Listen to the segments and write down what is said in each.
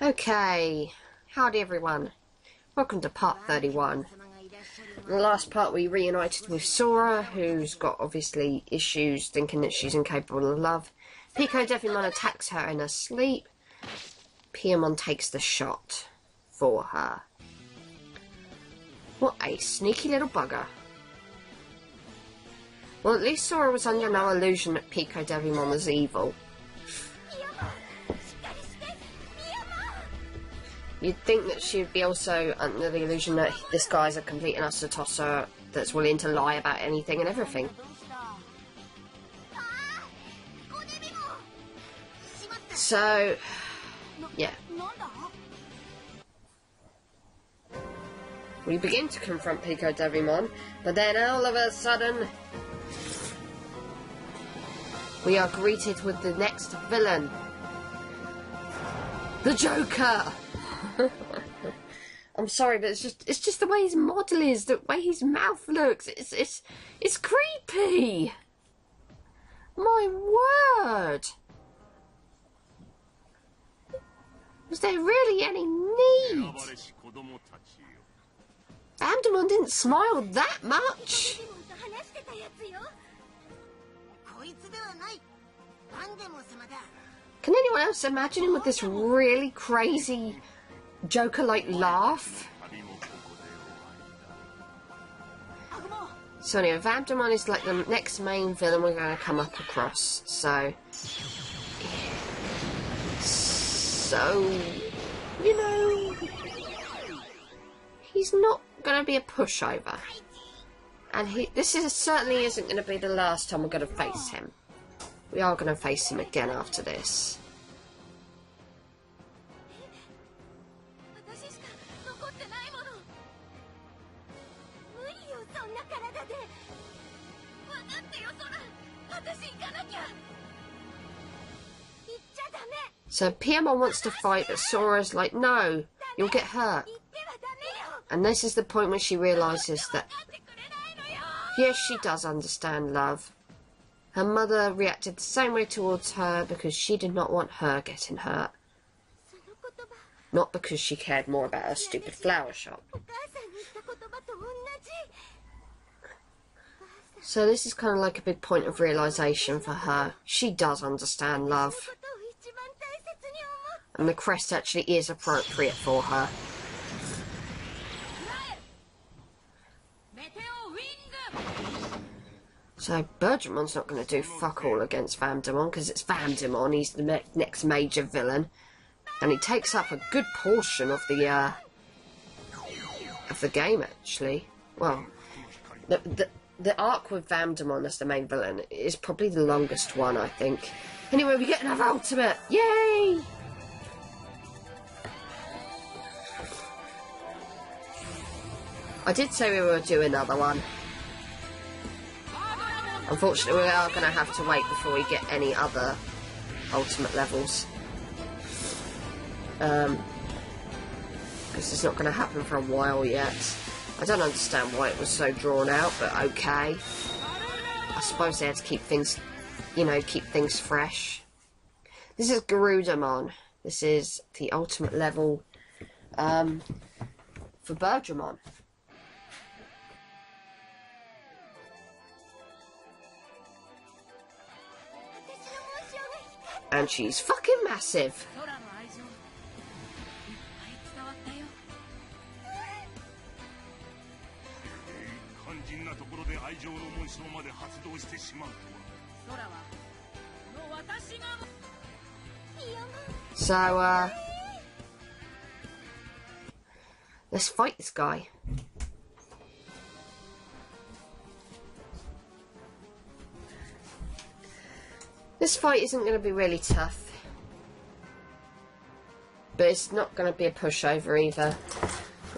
Okay, howdy everyone. Welcome to part 31. In the last part we reunited with Sora, who's got obviously issues thinking that she's incapable of love. Digimon attacks her in her sleep. Paimon takes the shot for her. What a sneaky little bugger. Well, at least Sora was under no illusion that Digimon was evil. You'd think that she would be also under the illusion that this guy's a complete and utter tosser that's willing to lie about anything and everything. So, yeah. We begin to confront Digimon, but then all of a sudden we are greeted with the next villain. The Joker! I'm sorry, but it's just the way his model is, the way his mouth looks. It's creepy. My word. Was there really any need? Vamdemon didn't smile that much. Can anyone else imagine him with this really crazy Joker-like laugh? So anyway, Vamdemon is like the next main villain we're going to come up across. So, you know, he's not going to be a pushover. And this certainly isn't going to be the last time we're going to face him. We are going to face him again after this. So Paimon wants to fight, but Sora's like, no, you'll get hurt. And this is the point when she realises that, yes, she does understand love. Her mother reacted the same way towards her because she did not want her getting hurt. Not because she cared more about her stupid flower shop. So this is kind of like a big point of realisation for her. She does understand love. And the crest actually is appropriate for her. So Ogremmon's not going to do fuck all against Vamdemon because it's Vamdemon. He's the next major villain, and he takes up a good portion of the game. Actually, well, the arc with Vamdemon as the main villain is probably the longest one, I think. Anyway, we get another ultimate! Yay! I did say we would do another one. Unfortunately, we are going to have to wait before we get any other ultimate levels. Because it's not going to happen for a while yet. I don't understand why it was so drawn out, but okay. I suppose they had to keep things, you know, keep things fresh. This is Ogremon. This is the ultimate level for Vamdemon. And she's fucking massive. So, let's fight this guy. This fight isn't going to be really tough, but it's not going to be a pushover either.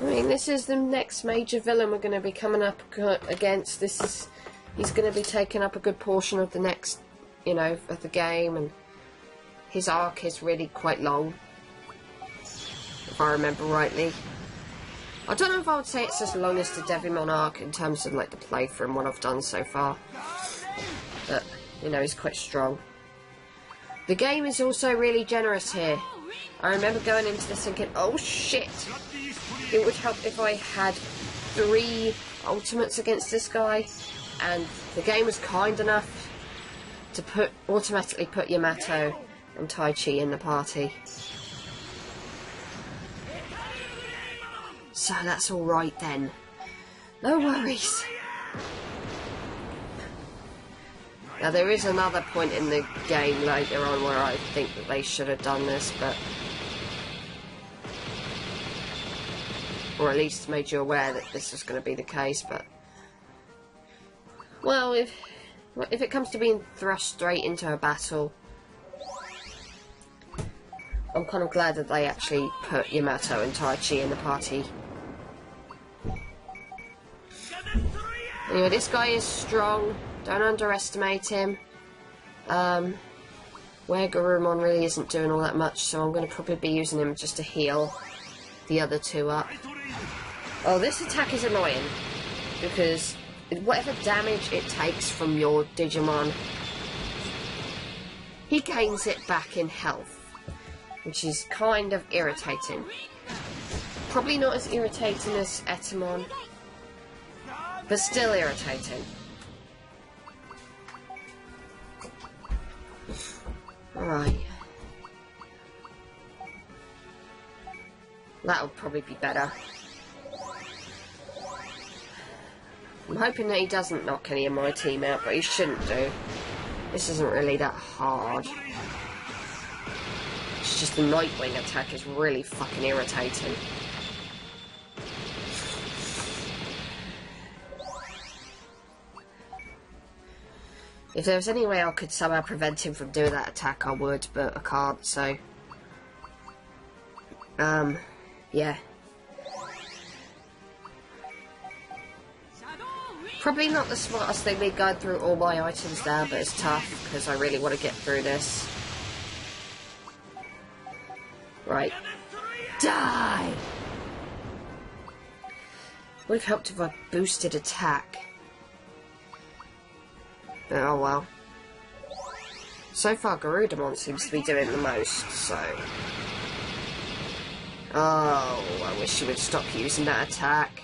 I mean, this is the next major villain we're going to be coming up against. He's going to be taking up a good portion of the next, you know, of the game, and his arc is really quite long, if I remember rightly. I don't know if I would say it's as long as the Digimon arc in terms of like the playthrough and what I've done so far, but you know, he's quite strong. The game is also really generous here. I remember going into this thinking, oh shit, it would help if I had 3 ultimates against this guy, and the game was kind enough to automatically put Yamato and Tai Chi in the party. So that's alright then. No worries. Now there is another point in the game later on where I think that they should have done this, but... or at least made you aware that this was going to be the case, but... well, if it comes to being thrust straight into a battle, I'm kind of glad that they actually put Yamato and Tai Chi in the party. Anyway, this guy is strong. Don't underestimate him. Where Ogremon really isn't doing all that much, so I'm going to probably be using him just to heal the other 2 up. Oh, this attack is annoying, because whatever damage it takes from your Digimon, he gains it back in health, which is kind of irritating. Probably not as irritating as Etemon, but still irritating. Alright. That'll probably be better. I'm hoping that he doesn't knock any of my team out, but he shouldn't do. This isn't really that hard. It's just the Nightwing attack is really fucking irritating. If there was any way I could somehow prevent him from doing that attack, I would, but I can't, so... yeah. Probably not the smartest thing, me going through all my items there, but it's tough, because I really want to get through this. Right. Die! Would have helped if I boosted attack. Oh well. So far, Vamdemon seems to be doing the most, so... oh, I wish you would stop using that attack.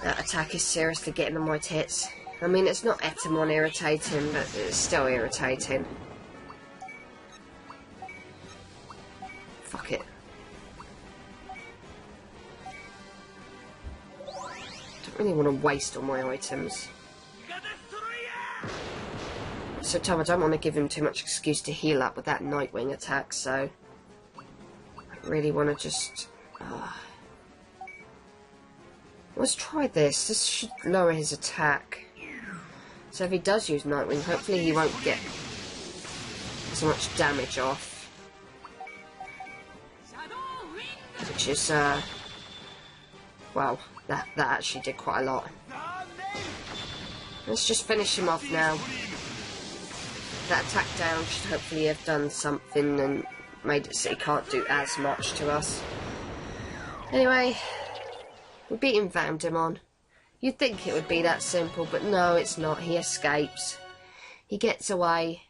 That attack is seriously getting on my tits. I mean, it's not Etemon irritating, but it's still irritating. Fuck it. Don't really want to waste all my items. So Tom, I don't want to give him too much excuse to heal up with that Nightwing attack, so... I really want to just... let's try this. This should lower his attack. So if he does use Nightwing, hopefully he won't get as much damage off. Which is, well, that actually did quite a lot. Let's just finish him off now. That attack down should hopefully have done something and made it so he can't do as much to us. Anyway, we're beating Vamdemon. You'd think it would be that simple, but no, it's not. He escapes. He gets away,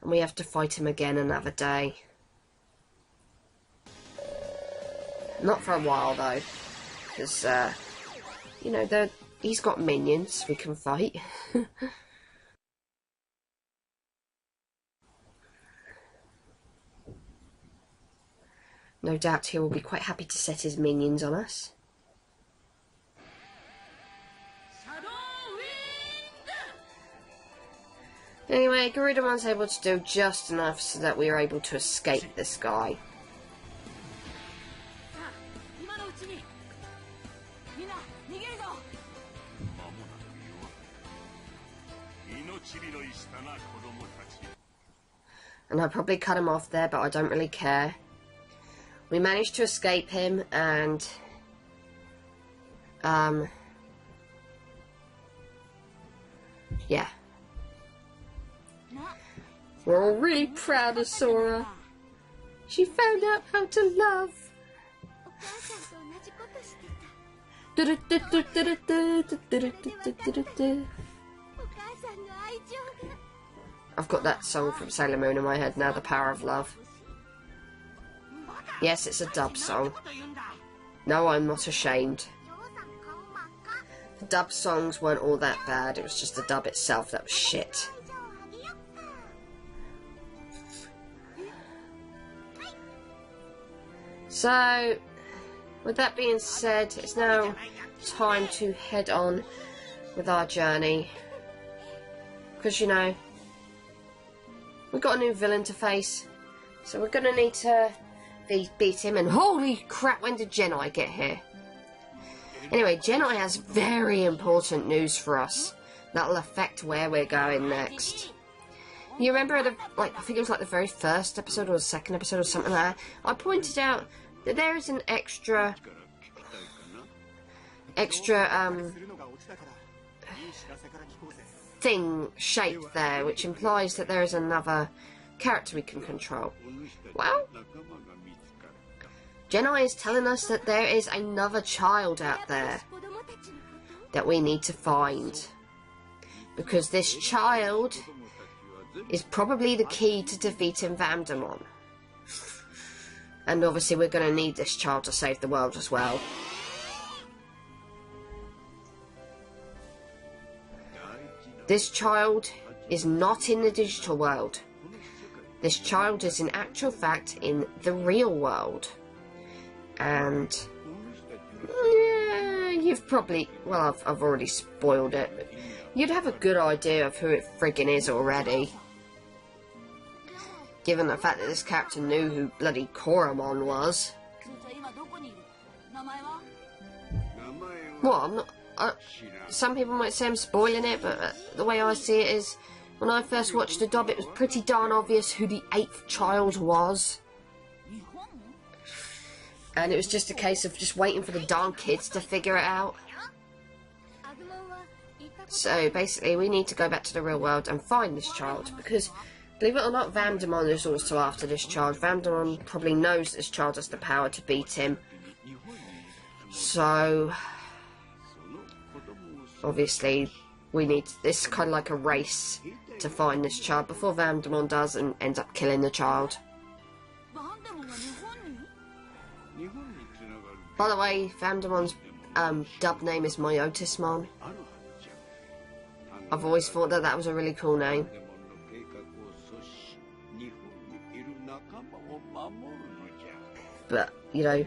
and we have to fight him again another day. Not for a while, though, because, you know, he's got minions we can fight. No doubt he will be quite happy to set his minions on us. Anyway, Vamdemon's able to do just enough so that we are able to escape this guy. And I probably cut him off there, but I don't really care. We managed to escape him, and yeah. We're all really proud of Sora. She found out how to love. I've got that song from Sailor Moon in my head now, The Power of Love. Yes, it's a dub song. No, I'm not ashamed. The dub songs weren't all that bad, it was just the dub itself that was shit. So, with that being said, it's now time to head on with our journey. Because, you know, we've got a new villain to face, so we're going to need to beat him. And holy crap, when did Genai get here? Anyway, Genai has very important news for us that'll affect where we're going next. You remember, I think it was like the very first episode or the second episode or something like that, I pointed out that there is an extra thing shaped there, which implies that there is another character we can control. Well, Genai is telling us that there is another child out there that we need to find. Because this child is probably the key to defeating Vamdemon. And obviously we're going to need this child to save the world as well. This child is not in the digital world. This child is in actual fact in the real world. And yeah, you've probably, well, I've already spoiled it, but you'd have a good idea of who it friggin' is already. Given the fact that this character knew who bloody Ogremon was. Well, I'm not... some people might say I'm spoiling it, but the way I see it is, when I first watched the dub, it was pretty darn obvious who the 8th child was. And it was just a case of just waiting for the darn kids to figure it out. So basically, we need to go back to the real world and find this child, because believe it or not, Vamdemon is also after this child. Vamdemon probably knows this child has the power to beat him. So obviously, we need this kind of like a race to find this child before Vamdemon does and ends up killing the child. By the way, Vamdemon's dub name is Myotismon. I've always thought that that was a really cool name. But, you know,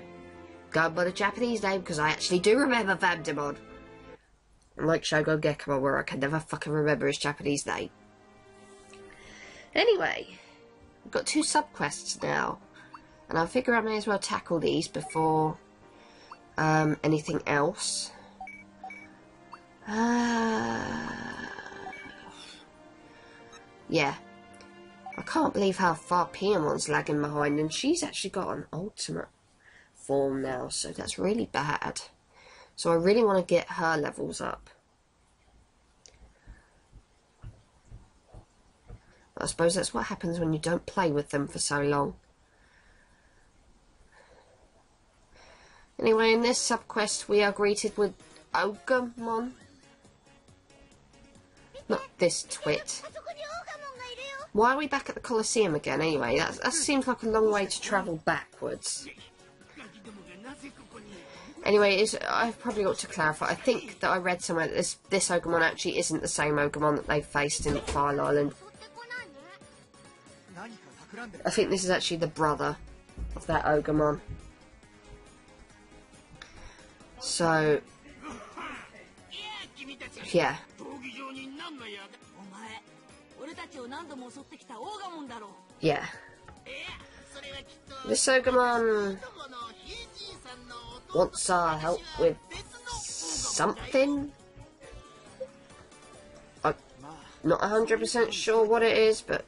going by the Japanese name, because I actually do remember Vamdemon. Like Shogun Gekko, where I can never fucking remember his Japanese name. Anyway, we've got 2 sub-quests now. And I figure I may as well tackle these before anything else. Yeah. I can't believe how far Piamon's lagging behind, and she's actually got an ultimate form now, so that's really bad. So I really want to get her levels up. But I suppose that's what happens when you don't play with them for so long. Anyway, in this sub-quest we are greeted with Ogremon. Not this twit. Why are we back at the Colosseum again anyway? That seems like a long way to travel backwards. Anyway, I've probably got to clarify. I think that I read somewhere that this Ogremon actually isn't the same Ogremon that they faced in Fire Island. I think this is actually the brother of that Ogremon. So, yeah. Yeah. This Ogremon wants our help with something. I'm not 100% sure what it is, but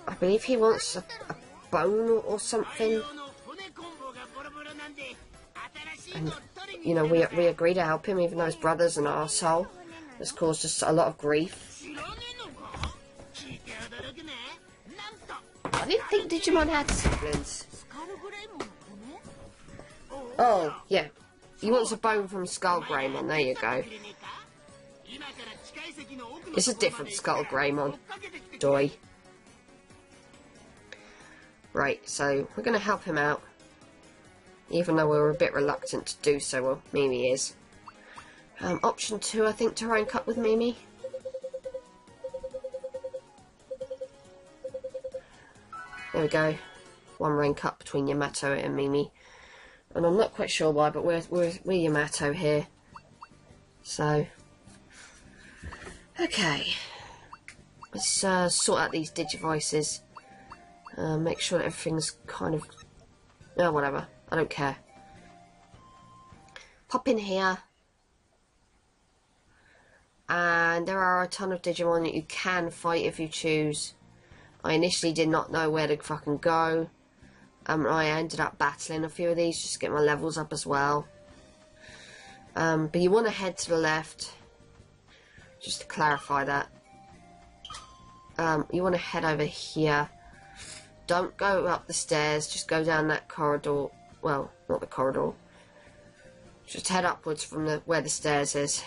I believe he wants a bone or something. And, you know, we agree to help him, even though his brother's an arsehole. That's caused us a lot of grief. I didn't think Digimon had siblings. Oh, yeah. He wants a bone from Ogremon, there you go. It's a different Ogremon. doy. Right, so we're going to help him out. Even though we were a bit reluctant to do so, well, Mimi is. Option 2, I think, to rain cut with Mimi. There we go. One rain cut between Yamato and Mimi. And I'm not quite sure why, but we're Yamato here. So, okay. Let's sort out these Digivices. Make sure that everything's kind of... Oh, whatever. I don't care. Pop in here. And there are a ton of Digimon that you can fight if you choose. I initially did not know where to fucking go. I ended up battling a few of these just to get my levels up as well. But you want to head to the left. Just to clarify that. You want to head over here. Don't go up the stairs, just go down that corridor. Well, not the corridor. Just head upwards from where the stairs is.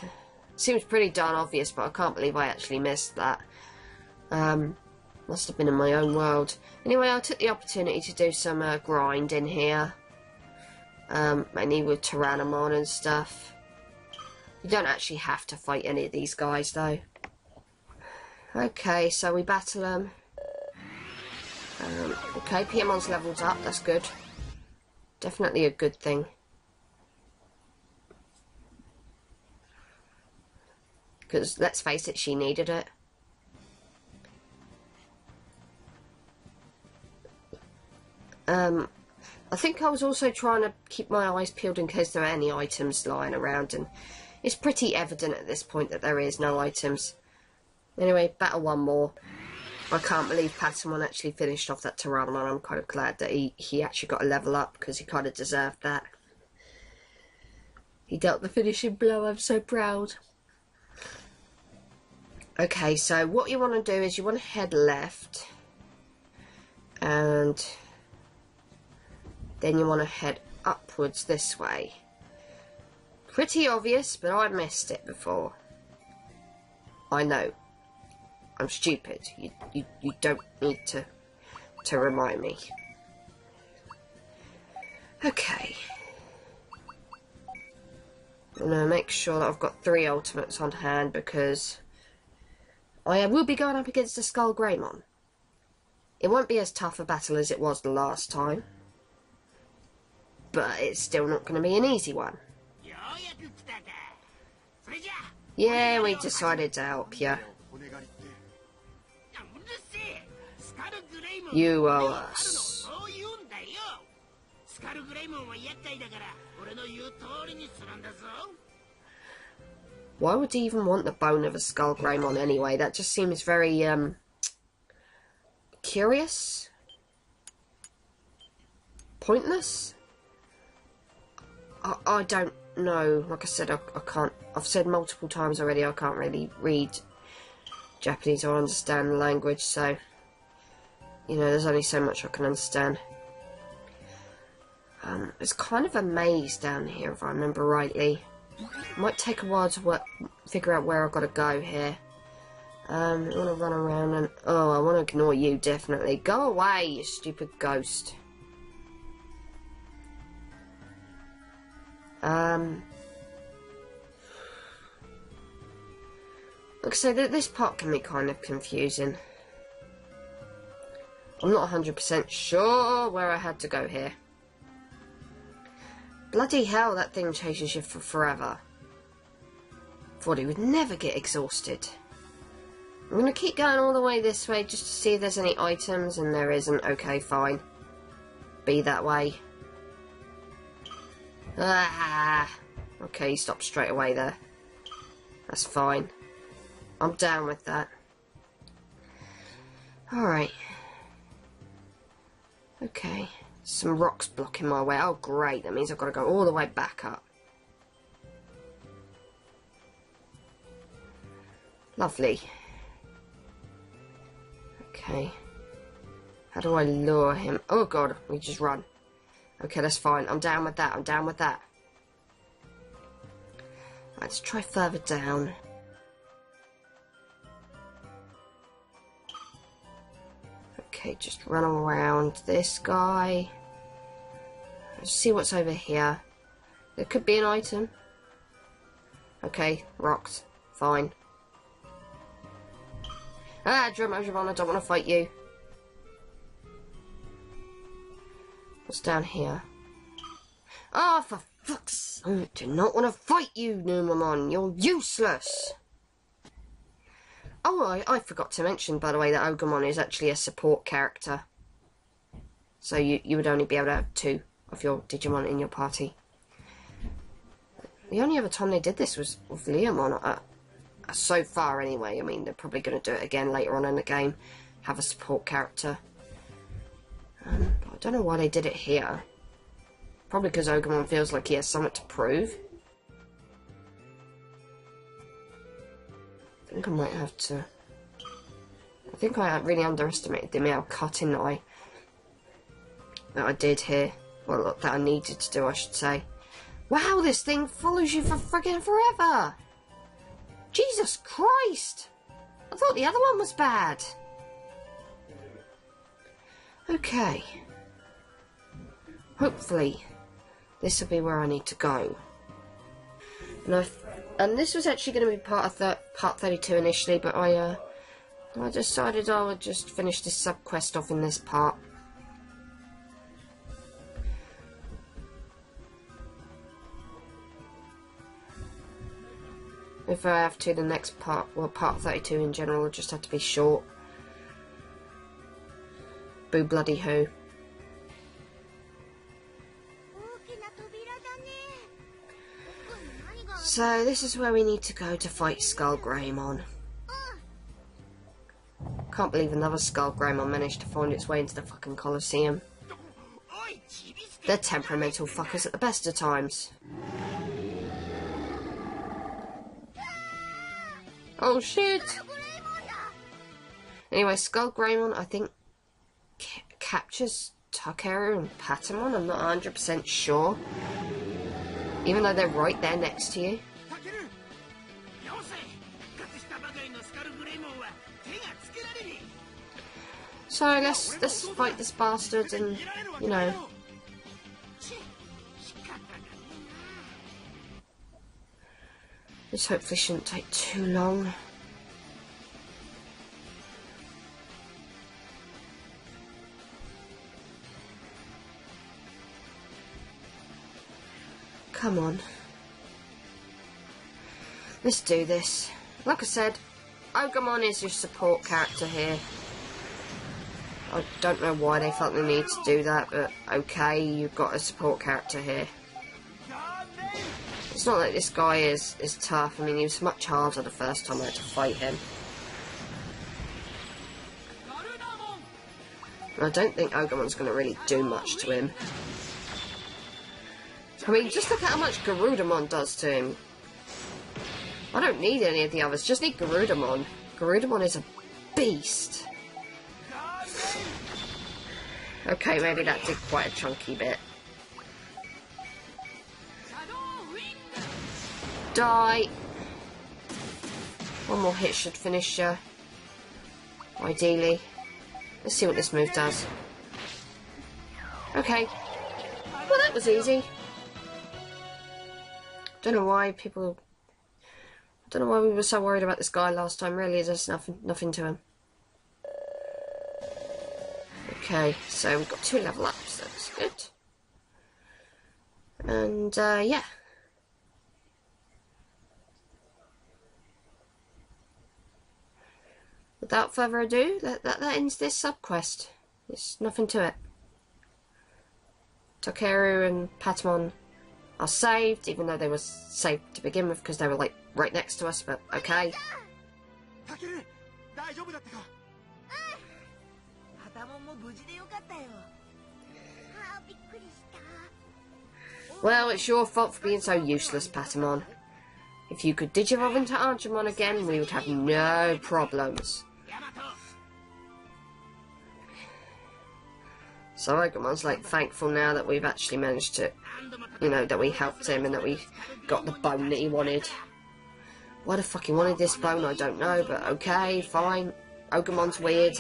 Seems pretty darn obvious, but I can't believe I actually missed that. Must have been in my own world. Anyway, I took the opportunity to do some grind in here. Mainly with Tyrannomon and stuff. You don't actually have to fight any of these guys, though. Okay, so we battle them. Okay, Piemon's leveled up, that's good. Definitely a good thing. Because, let's face it, she needed it. I think I was also trying to keep my eyes peeled in case there are any items lying around, and it's pretty evident at this point that there is no items. Anyway, battle one more. I can't believe Patamon actually finished off that Tyrannomon. I'm kind of glad that he actually got a level up, because he kind of deserved that. He dealt the finishing blow, I'm so proud. Okay, so what you want to do is you want to head left. And then you want to head upwards this way. Pretty obvious, but I missed it before. I know. I'm stupid. You don't need to remind me. Okay. I'm going to make sure that I've got 3 ultimates on hand because I will be going up against the Ogremon. It won't be as tough a battle as it was the last time. But it's still not going to be an easy one. Yeah, we decided to help you. You owe us. Why would he even want the bone of a Ogremon anyway? That just seems very, curious? Pointless? I don't know. Like I said, I can't... I've said multiple times already, I can't really read Japanese or understand the language, so... You know, there's only so much I can understand. There's kind of a maze down here, if I remember rightly. Might take a while to figure out where I've got to go here. I want to run around and... Oh, I want to ignore you, definitely. Go away, you stupid ghost. Like I said, this part can be kind of confusing. I'm not 100% sure where I had to go here. Bloody hell, that thing chases you for forever. Thought he would never get exhausted. I'm going to keep going all the way this way just to see if there's any items, and there isn't. Okay, fine. Be that way. Ah! Okay, he stopped straight away there. That's fine. I'm down with that. Alright. Okay. Some rocks blocking my way. Oh, great. That means I've got to go all the way back up. Lovely. Okay. How do I lure him? Oh, God. We just run. Okay, that's fine. I'm down with that. I'm down with that. Let's try further down. Okay, just run around this guy. Let's see what's over here. There could be an item. Okay, rocked. Fine. Ah, Ogremon, I don't want to fight you. What's down here? Ah, for fuck's sake! I do not want to fight you, Numamon. You're useless. Oh, I forgot to mention, by the way, that Ogremon is actually a support character. So you would only be able to have 2 of your Digimon in your party. The only other time they did this was with Leomon. So far, anyway. I mean, they're probably going to do it again later on in the game. Have a support character. But I don't know why they did it here. Probably because Ogremon feels like he has something to prove. I think I might have to... I think I really underestimated the amount of cutting that I did here. Well, that I needed to do, I should say. Wow, this thing follows you for friggin' forever! Jesus Christ! I thought the other one was bad. Okay. Hopefully, this will be where I need to go. And this was actually going to be part of part 32 initially, but I decided I would just finish this sub-quest off in this part. If I have to, the next part, well, part 32 in general, will just have to be short. Boo bloody who. So, this is where we need to go to fight Ogremon. Can't believe another Ogremon managed to find its way into the fucking Colosseum. They're temperamental fuckers at the best of times. Oh shit! Anyway, Ogremon, I think, captures Takeru and Patamon. I'm not 100% sure. Even though they're right there next to you. So let's fight this bastard and, you know. This hopefully shouldn't take too long. Come on. Let's do this. Like I said, Ogremon is your support character here. I don't know why they felt the need to do that, but okay, you've got a support character here. It's not like this guy is tough. I mean, he was much harder the first time I had to fight him. And I don't think Ogremon's going to really do much to him. I mean, just look at how much Garudamon does to him. I don't need any of the others, just need Garudamon. Garudamon is a beast. Okay, maybe that did quite a chunky bit. Die! One more hit should finish you. Ideally. Let's see what this move does. Okay. Well, that was easy. Don't know why we were so worried about this guy last time. Really, there's nothing to him. Okay, so we've got 2 level ups. That's good. And yeah. Without further ado, that ends this sub-quest. There's nothing to it. Takeru and Patamon are saved, even though they were saved to begin with because they were like right next to us, but okay. Well, it's your fault for being so useless, Patamon. If you could digivolve into Ogremon again, we would have no problems. So Ogremon's like thankful now that we've actually managed to, you know, that we helped him and that we got the bone that he wanted. Why the fuck he wanted this bone, I don't know, but okay, fine. Ogremon's weird.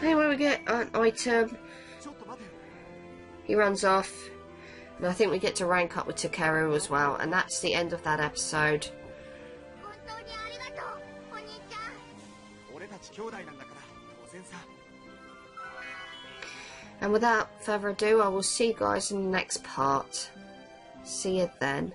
Anyway, we get an item. He runs off. And I think we get to rank up with Takeru as well. And that's the end of that episode. And without further ado, I will see you guys in the next part. See you then.